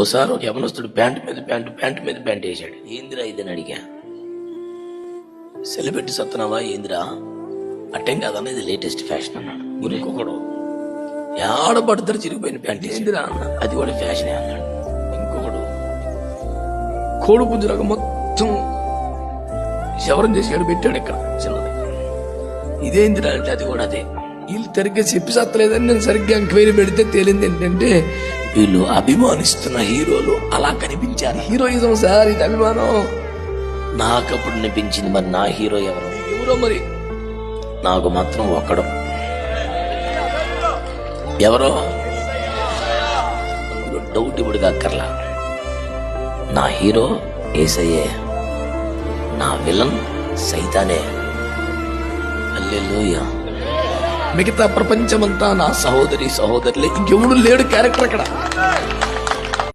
ఓసారి ఒక యవనస్తుడు ప్యాంటు మీద ప్యాంటు వేసాడు. ఏందిరా ఇదని అడిగా. సెలబెట్టి సత్తనావా ఏందిరా, అట్టేం కాదన్న ఇది లేటెస్ట్ ఫ్యాషన్ అన్నాడు. ఇంకొకడు ఆడపడతారు చిరిగిపోయిన ప్యాంట్ ఏందిరా అన్న, అది కూడా ఫ్యాషనే అన్నాడు. ఇంకొకడు కోడి పుంజులాగా మొత్తం శవరం చేసి పెట్టాడు ఇక్కడ చిన్నది. ఇదేందిరా అంటే అది కూడా అదే. వీళ్ళు సరిగ్గా చెప్పి సత్తలేదని నేను సరిగ్గా ఎంక్వైరీ పెడితే తేలింది ఏంటంటే వీళ్ళు అభిమానిస్తున్న హీరోలు అలా కనిపించారు. హీరోయిజం సార్, ఇది అభిమానం. నాకప్పుడు అనిపించింది, మరి నా హీరో ఎవరో మరి నాకు మాత్రం ఒక్కడు. ఎవరో అందులో డౌట్ ఇప్పుడు అక్కర్లా. నా హీరో యేసయ్యే, నా విలన్ సైతానే. హల్లెలూయా. మిగతా ప్రపంచమంతా నా సహోదరులే, ఇంకెవడు లేడు క్యారెక్టర్ అక్కడ.